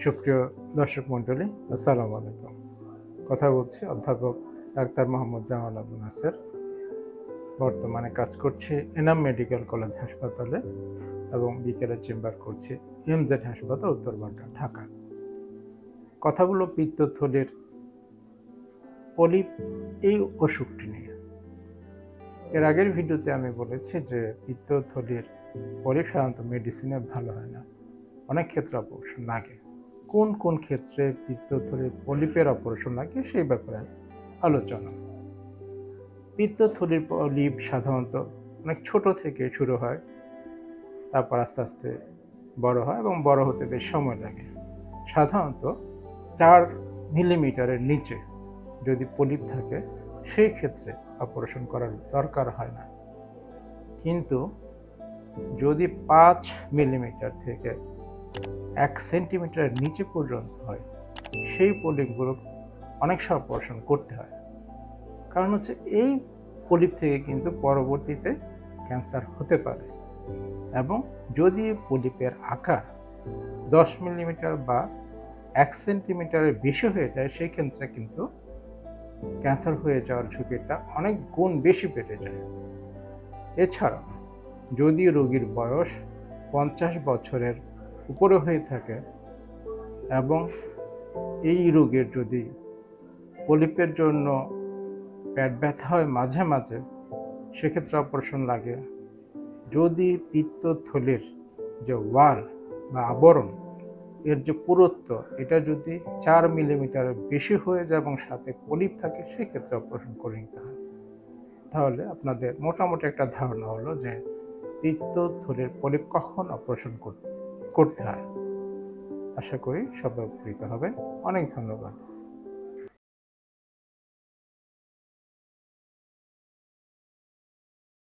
সুপ্রিয় দর্শক মণ্ডলী, আসসালামু আলাইকুম। কথা বলছি অধ্যাপক ডাক্তার মোহাম্মদ জামাল আবু নাসের। বর্তমানে কাজ করছি এনাম মেডিকেল কলেজ হাসপাতালে এবং বিকেলে চেম্বার করছি এমজেড হাসপাতাল, উত্তরবাড্ডা, ঢাকা। কথাগুলো পিত্তথলির পলিপ এই অসুখটি নিয়ে। এর আগের ভিডিওতে আমি বলেছি যে পিত্তথলির পলিপ সাধারণত মেডিসিনে ভালো হয় না, অনেক ক্ষেত্রে অপারেশন লাগে। কোন কোন ক্ষেত্রে পিত্তথলির পলিপের অপারেশন লাগে সেই ব্যাপারে আলোচনা। পিত্তথলির পলিপ সাধারণত অনেক ছোট থেকে শুরু হয়, তারপর আস্তে আস্তে বড় হয় এবং বড় হতে বেশ সময় লাগে। সাধারণত 4 মিলিমিটারের নিচে যদি পলিপ থাকে সেই ক্ষেত্রে অপারেশন করার দরকার হয় না, কিন্তু যদি 5 মিলিমিটার থেকে 1 সেন্টিমিটারের নিচে পর্যন্ত হয় সেই পলিপগুলো অনেক সময় অপারেশন করতে হয়। কারণ হচ্ছে এই পলিপ থেকে কিন্তু পরবর্তীতে ক্যান্সার হতে পারে, এবং যদি পলিপের আকার 10 মিলিমিটার বা 1 সেন্টিমিটারের বেশি হয়ে যায় সেই ক্ষেত্রে কিন্তু ক্যান্সার হয়ে যাওয়ার ঝুঁকিটা অনেক গুণ বেশি বেড়ে যায়। এছাড়া যদি রোগীর বয়স 50 বছরের উপরে হয়ে থাকে এবং এই রোগের যদি পলিপের জন্য পেট ব্যথা হয় মাঝে মাঝে, সেক্ষেত্রে অপারেশন লাগে। যদি পিত্তথলির যে ওয়াল বা আবরণ, এর যে পুরুত্ব, এটা যদি 4 মিলিমিটারের বেশি হয়ে যায় এবং সাথে পলিপ থাকে সেক্ষেত্রে অপারেশন করে নিতে হয়। তাহলে আপনাদের মোটামুটি একটা ধারণা হলো যে পিত্তথলির পলিপ কখন অপারেশন করতে হয়। আশা করি সবাই উপকৃত হবেন। অনেক ধন্যবাদ।